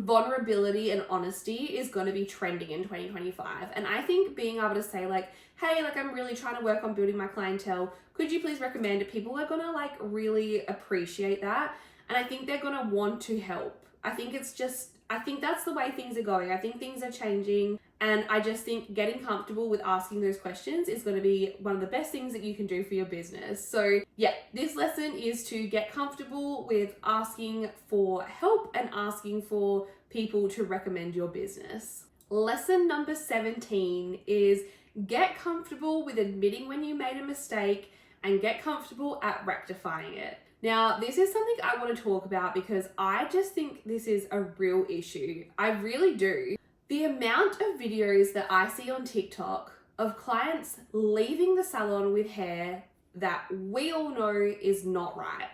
vulnerability and honesty is going to be trending in 2025. And I think being able to say like, hey, like I'm really trying to work on building my clientele, could you please recommend it? People are going to like really appreciate that. And I think they're going to want to help. I think that's the way things are going. I think things are changing. And I just think getting comfortable with asking those questions is going to be one of the best things that you can do for your business. So yeah, this lesson is to get comfortable with asking for help and asking for people to recommend your business. Lesson number 17 is get comfortable with admitting when you made a mistake and get comfortable at rectifying it. Now, this is something I want to talk about because I just think this is a real issue. I really do. The amount of videos that I see on TikTok of clients leaving the salon with hair that we all know is not right.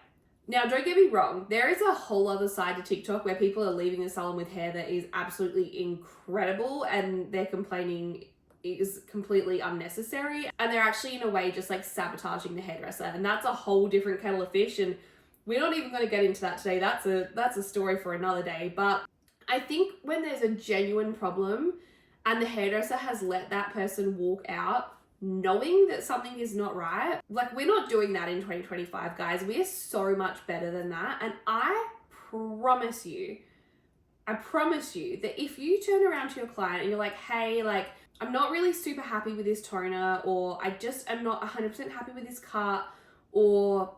Now, don't get me wrong, there is a whole other side to TikTok where people are leaving the salon with hair that is absolutely incredible and they're complaining is completely unnecessary, and they're actually in a way just like sabotaging the hairdresser, and that's a whole different kettle of fish, and we're not even going to get into that today. That's a story for another day. But I think when there's a genuine problem and the hairdresser has let that person walk out knowing that something is not right, like, we're not doing that in 2025, guys. We are so much better than that. And I promise you that if you turn around to your client and you're like, hey, like, I'm not really super happy with this toner, or I just am not 100% happy with this cut, or,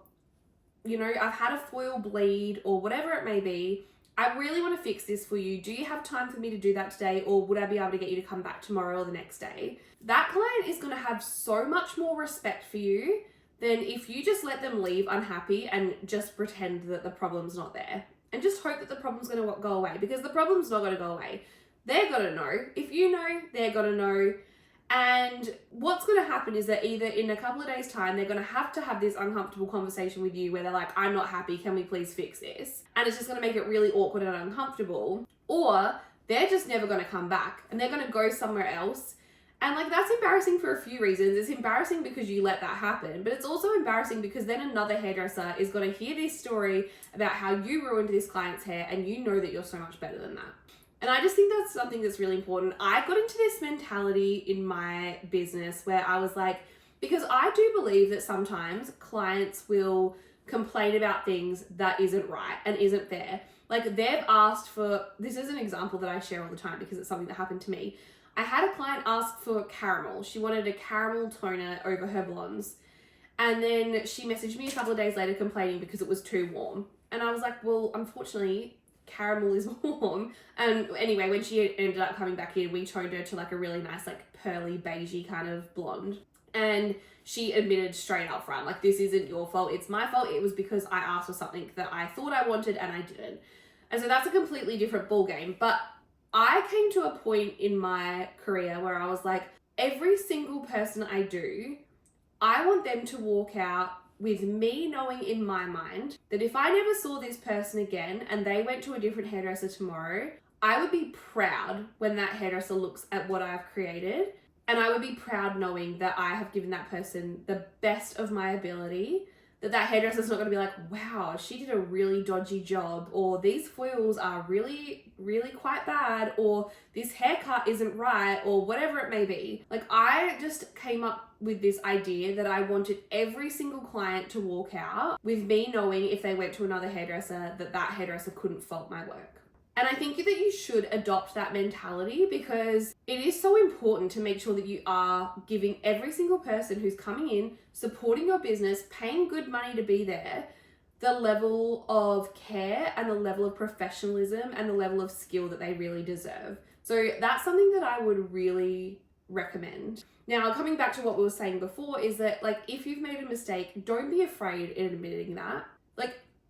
you know, I've had a foil bleed, or whatever it may be, I really want to fix this for you. Do you have time for me to do that today, or would I be able to get you to come back tomorrow or the next day? That client is going to have so much more respect for you than if you just let them leave unhappy and just pretend that the problem's not there and just hope that the problem's going to go away, because the problem's not going to go away. They're going to know. If you know, they're going to know. And what's going to happen is that either in a couple of days' time, they're going to have this uncomfortable conversation with you where they're like, I'm not happy, can we please fix this? And it's just going to make it really awkward and uncomfortable. Or they're just never going to come back and they're going to go somewhere else. And like, that's embarrassing for a few reasons. It's embarrassing because you let that happen, but it's also embarrassing because then another hairdresser is going to hear this story about how you ruined this client's hair, and you know that you're so much better than that. And I just think that's something that's really important. I got into this mentality in my business where I was like, because I do believe that sometimes clients will complain about things that isn't right and isn't fair. Like, they've asked for, this is an example that I share all the time because it's something that happened to me. I had a client ask for caramel. She wanted a caramel toner over her blondes. And then she messaged me a couple of days later complaining because it was too warm. And I was like, well, unfortunately, caramel is warm. And anyway, when she ended up coming back in, we toned her to like a really nice, like pearly beigey kind of blonde. And she admitted straight up front, like, this isn't your fault, it's my fault. It was because I asked for something that I thought I wanted and I didn't. And so that's a completely different ball game. But I came to a point in my career where I was like, every single person I do, I want them to walk out with me knowing in my mind that if I never saw this person again and they went to a different hairdresser tomorrow, I would be proud when that hairdresser looks at what I've created. And I would be proud knowing that I have given that person the best of my ability, that hairdresser's not going to be like, wow, she did a really dodgy job, or these foils are really, really quite bad, or this haircut isn't right, or whatever it may be. Like, I just came up with this idea that I wanted every single client to walk out with me knowing if they went to another hairdresser that hairdresser couldn't fault my work. And I think that you should adopt that mentality, because it is so important to make sure that you are giving every single person who's coming in, supporting your business, paying good money to be there, the level of care and the level of professionalism and the level of skill that they really deserve. So that's something that I would really recommend. Now, coming back to what we were saying before, is that, like, if you've made a mistake, don't be afraid in admitting that.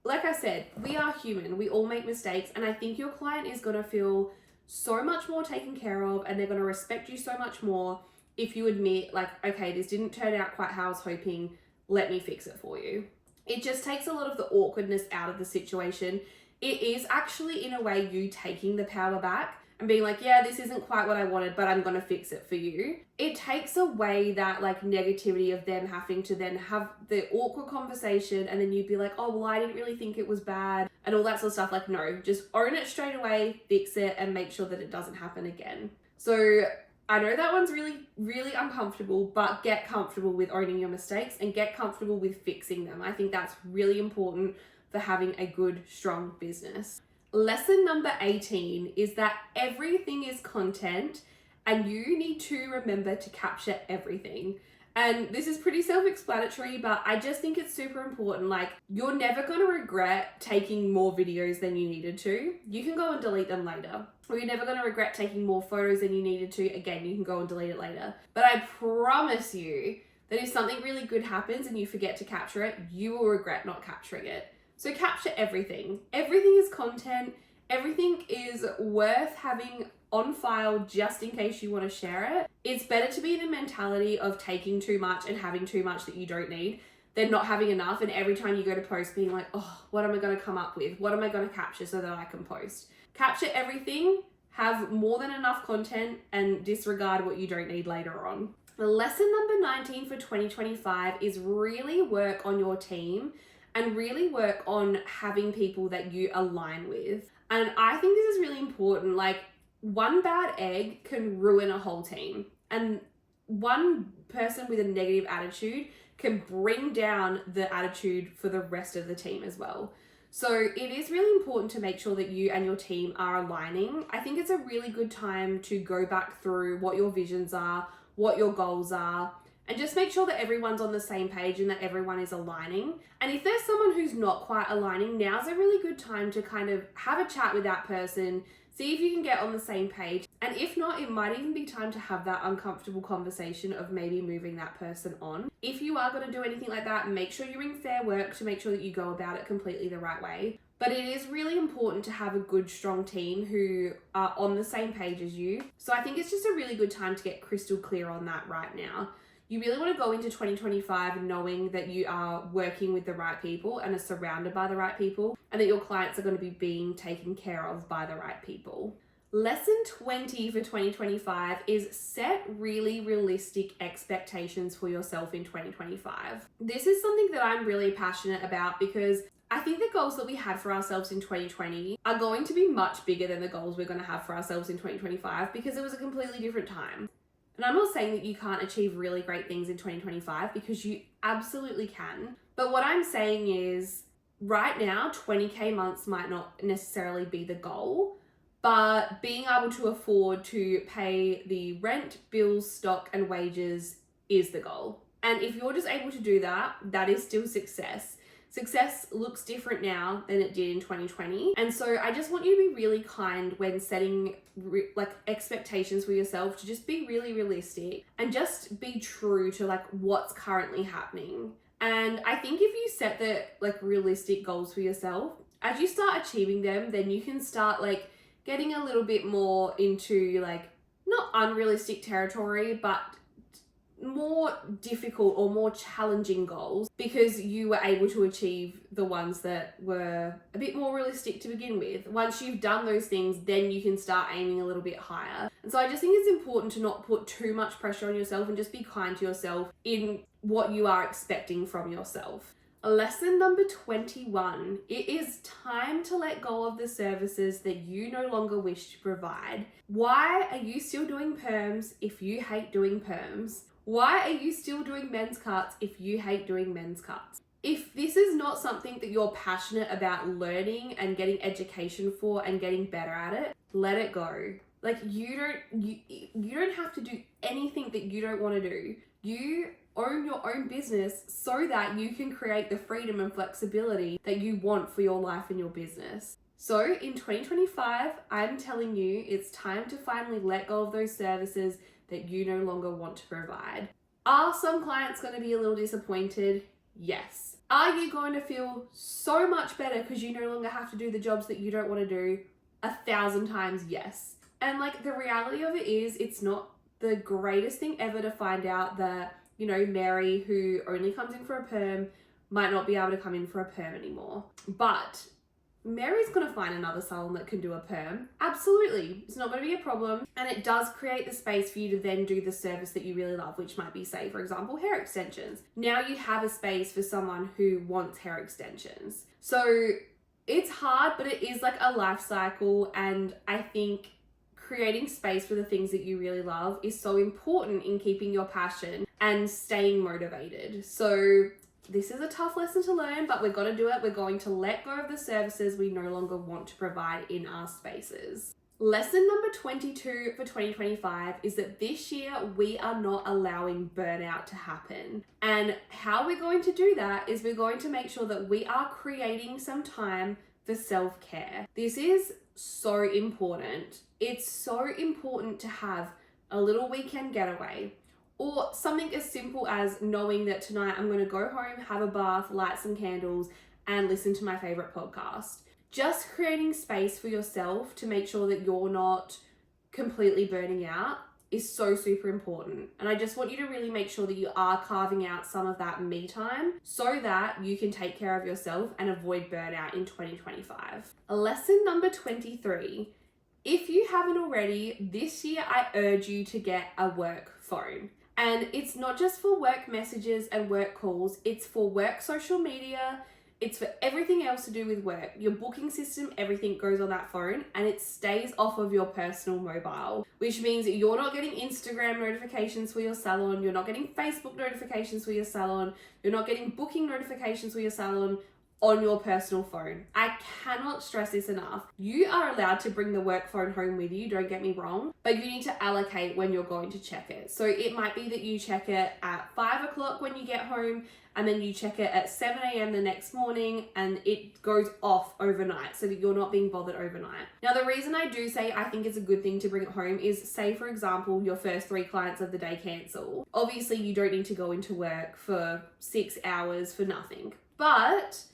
Like I said, we are human. We all make mistakes. And I think your client is going to feel so much more taken care of, and they're going to respect you so much more if you admit, like, okay, this didn't turn out quite how I was hoping. Let me fix it for you. It just takes a lot of the awkwardness out of the situation. It is actually, in a way, you taking the power back and being like, yeah, this isn't quite what I wanted, but I'm going to fix it for you. It takes away that, like, negativity of them having to then have the awkward conversation, and then you'd be like, oh, well, I didn't really think it was bad, and all that sort of stuff. Like, no, just own it straight away, fix it, and make sure that it doesn't happen again. So I know that one's really, really uncomfortable, but get comfortable with owning your mistakes and get comfortable with fixing them. I think that's really important for having a good, strong business. Lesson number 18 is that everything is content and you need to remember to capture everything. And this is pretty self-explanatory, but I just think it's super important. Like, you're never going to regret taking more videos than you needed to. You can go and delete them later. Or you're never going to regret taking more photos than you needed to. Again, you can go and delete it later. But I promise you that if something really good happens and you forget to capture it, you will regret not capturing it. So capture everything. Everything is content. Everything is worth having on file just in case you want to share it. It's better to be in the mentality of taking too much and having too much that you don't need than not having enough, and every time you go to post being like, oh, what am I going to come up with? What am I going to capture so that I can post? Capture everything, have more than enough content, and disregard what you don't need later on. Lesson number 19 for 2025 is really work on your team and really work on having people that you align with. And I think this is really important. Like, one bad egg can ruin a whole team, and one person with a negative attitude can bring down the attitude for the rest of the team as well. So it is really important to make sure that you and your team are aligning. I think it's a really good time to go back through what your visions are, what your goals are, and just make sure that everyone's on the same page and that everyone is aligning. And if there's someone who's not quite aligning, now's a really good time to kind of have a chat with that person, see if you can get on the same page. And if not, it might even be time to have that uncomfortable conversation of maybe moving that person on. If you are going to do anything like that, make sure you're in fair work to make sure that you go about it completely the right way. But it is really important to have a good, strong team who are on the same page as you. So I think it's just a really good time to get crystal clear on that right now. You really want to go into 2025 knowing that you are working with the right people and are surrounded by the right people, and that your clients are going to be being taken care of by the right people. Lesson 20 for 2025 is set really realistic expectations for yourself in 2025. This is something that I'm really passionate about because I think the goals that we had for ourselves in 2020 are going to be much bigger than the goals we're going to have for ourselves in 2025 because it was a completely different time. And I'm not saying that you can't achieve really great things in 2025 because you absolutely can. But what I'm saying is right now, 20K months might not necessarily be the goal, but being able to afford to pay the rent, bills, stock, and wages is the goal. And if you're just able to do that, that is still success. Success looks different now than it did in 2020. And so I just want you to be really kind when setting expectations for yourself, to just be really realistic and just be true to like what's currently happening. And I think if you set the realistic goals for yourself, as you start achieving them, then you can start getting a little bit more into not unrealistic territory, but more difficult or more challenging goals because you were able to achieve the ones that were a bit more realistic to begin with. Once you've done those things, then you can start aiming a little bit higher. And so I just think it's important to not put too much pressure on yourself and just be kind to yourself in what you are expecting from yourself. Lesson number 21, it is time to let go of the services that you no longer wish to provide. Why are you still doing perms if you hate doing perms? Why are you still doing men's cuts if you hate doing men's cuts? If this is not something that you're passionate about learning and getting education for and getting better at it, let it go. You don't have to do anything that you don't want to do. You own your own business so that you can create the freedom and flexibility that you want for your life and your business. So in 2025, I'm telling you, it's time to finally let go of those services that you no longer want to provide. Are some clients going to be a little disappointed? Yes. Are you going to feel so much better because you no longer have to do the jobs that you don't want to do? 1,000 times yes. And the reality of it is, it's not the greatest thing ever to find out that, Mary, who only comes in for a perm, might not be able to come in for a perm anymore. But Mary's going to find another salon that can do a perm. Absolutely. It's not going to be a problem. And it does create the space for you to then do the service that you really love, which might be, say, for example, hair extensions. Now you have a space for someone who wants hair extensions. So it's hard, but it is a life cycle. And I think creating space for the things that you really love is so important in keeping your passion and staying motivated. So this is a tough lesson to learn, but we're going to do it. We're going to let go of the services we no longer want to provide in our spaces. Lesson number 22 for 2025 is that this year we are not allowing burnout to happen. And how we're going to do that is we're going to make sure that we are creating some time for self-care. This is so important. It's so important to have a little weekend getaway, or something as simple as knowing that tonight I'm going to go home, have a bath, light some candles, and listen to my favorite podcast. Just creating space for yourself to make sure that you're not completely burning out is so super important. And I just want you to really make sure that you are carving out some of that me time so that you can take care of yourself and avoid burnout in 2025. Lesson number 23. If you haven't already, this year I urge you to get a work phone. And it's not just for work messages and work calls, it's for work social media. It's for everything else to do with work. Your booking system, everything goes on that phone, and it stays off of your personal mobile, which means that you're not getting Instagram notifications for your salon, you're not getting Facebook notifications for your salon, you're not getting booking notifications for your salon on your personal phone. I cannot stress this enough. You are allowed to bring the work phone home with you, don't get me wrong, but you need to allocate when you're going to check it. So it might be that you check it at 5 o'clock when you get home, and then you check it at 7 a.m. the next morning, and it goes off overnight so that you're not being bothered overnight. Now, the reason I do say I think it's a good thing to bring it home is, say, for example, your first 3 clients of the day cancel. Obviously, you don't need to go into work for 6 hours for nothing, but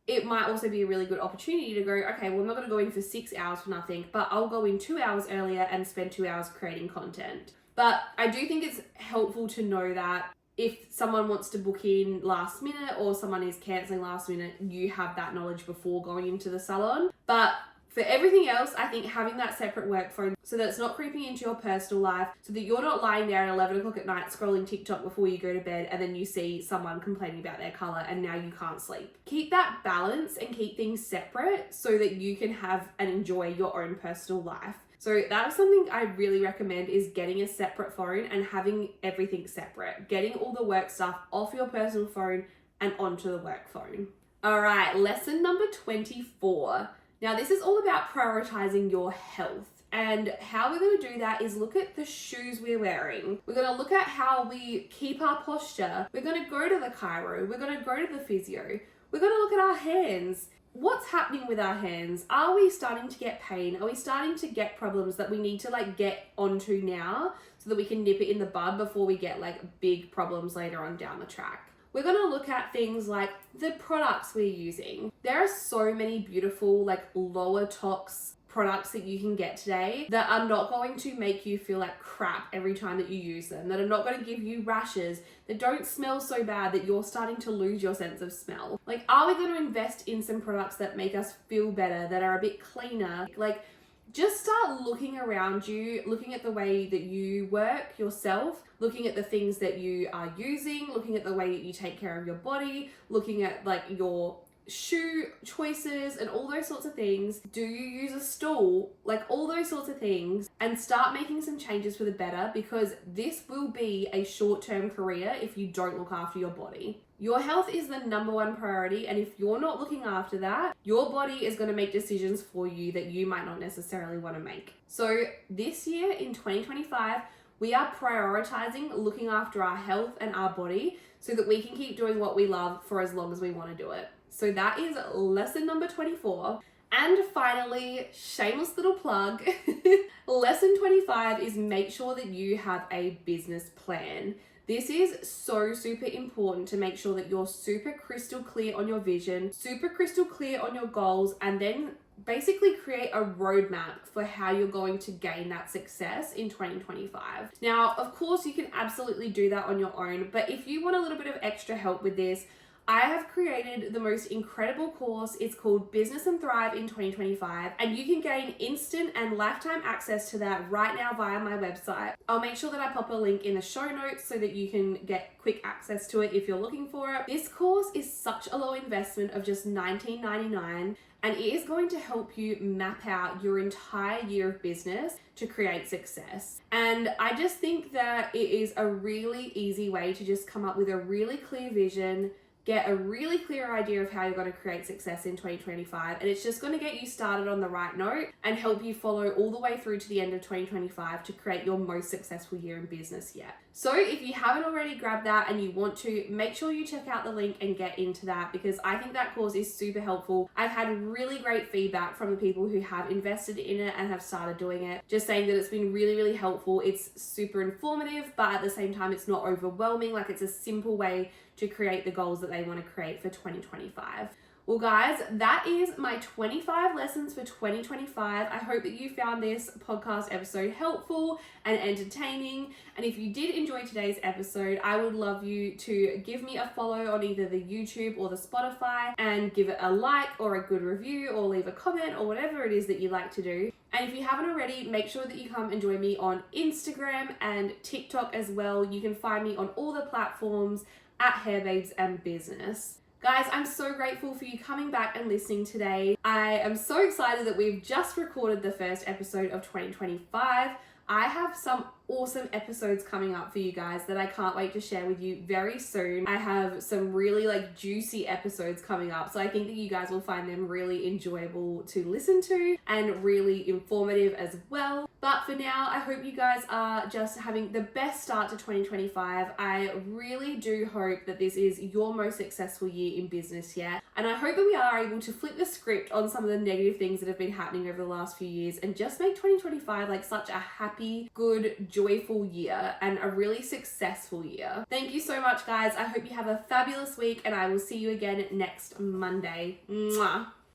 it might also be a really good opportunity to go, okay, well, I'm not going to go in for 6 hours for nothing, but I'll go in 2 hours earlier and spend 2 hours creating content. But I do think it's helpful to know that if someone wants to book in last minute or someone is cancelling last minute, you have that knowledge before going into the salon. But for everything else, I think having that separate work phone so that it's not creeping into your personal life, so that you're not lying there at 11 o'clock at night scrolling TikTok before you go to bed and then you see someone complaining about their colour and now you can't sleep. Keep that balance and keep things separate so that you can have and enjoy your own personal life. So that is something I really recommend, is getting a separate phone and having everything separate. Getting all the work stuff off your personal phone and onto the work phone. All right, lesson number 24. Now, this is all about prioritizing your health. And how we're going to do that is look at the shoes we're wearing. We're going to look at how we keep our posture. We're going to go to the chiro. We're going to go to the physio. We're going to look at our hands. What's happening with our hands? Are we starting to get pain? Are we starting to get problems that we need to get onto now so that we can nip it in the bud before we get big problems later on down the track? We're going to look at things like the products we're using. There are so many beautiful lower tox products that you can get today that are not going to make you feel like crap every time that you use them, that are not going to give you rashes, that don't smell so bad that you're starting to lose your sense of smell. Are we going to invest in some products that make us feel better, that are a bit cleaner? Just start looking around you, looking at the way that you work yourself, looking at the things that you are using, looking at the way that you take care of your body, looking at your shoe choices and all those sorts of things. Do you use a stool? All those sorts of things, and start making some changes for the better, because this will be a short-term career if you don't look after your body. Your health is the number one priority, and if you're not looking after that, your body is going to make decisions for you that you might not necessarily want to make. So this year in 2025, we are prioritizing looking after our health and our body so that we can keep doing what we love for as long as we want to do it. So that is lesson number 24. And finally, shameless little plug, lesson 25 is make sure that you have a business plan. This is so super important to make sure that you're super crystal clear on your vision, super crystal clear on your goals, and then basically create a roadmap for how you're going to gain that success in 2025. Now, of course, you can absolutely do that on your own, but if you want a little bit of extra help with this, I have created the most incredible course. It's called Business and Thrive in 2025, and you can gain instant and lifetime access to that right now via my website. I'll make sure that I pop a link in the show notes so that you can get quick access to it if you're looking for it. This course is such a low investment of just $19.99, and it is going to help you map out your entire year of business to create success. And I just think that it is a really easy way to just come up with a really clear vision, get a really clear idea of how you're going to create success in 2025. And it's just going to get you started on the right note and help you follow all the way through to the end of 2025 to create your most successful year in business yet. So if you haven't already grabbed that and you want to, make sure you check out the link and get into that, because I think that course is super helpful. I've had really great feedback from the people who have invested in it and have started doing it, just saying that it's been really, really helpful. It's super informative, but at the same time, it's not overwhelming. Like, it's a simple way to create the goals that they want to create for 2025. Well guys, that is my 25 lessons for 2025. I hope that you found this podcast episode helpful and entertaining. And if you did enjoy today's episode, I would love you to give me a follow on either the YouTube or the Spotify and give it a like or a good review or leave a comment or whatever it is that you like to do. And if you haven't already, make sure that you come and join me on Instagram and TikTok as well. You can find me on all the platforms at Hair Babes and Business. Guys, I'm so grateful for you coming back and listening today. I am so excited that we've just recorded the first episode of 2025. I have some awesome episodes coming up for you guys that I can't wait to share with you very soon. I have some really juicy episodes coming up, so I think that you guys will find them really enjoyable to listen to and really informative as well. But for now, I hope you guys are just having the best start to 2025. I really do hope that this is your most successful year in business yet. And I hope that we are able to flip the script on some of the negative things that have been happening over the last few years and just make 2025 such a happy, good, joyful year and a really successful year. Thank you so much, guys. I hope you have a fabulous week and I will see you again next Monday. Mwah.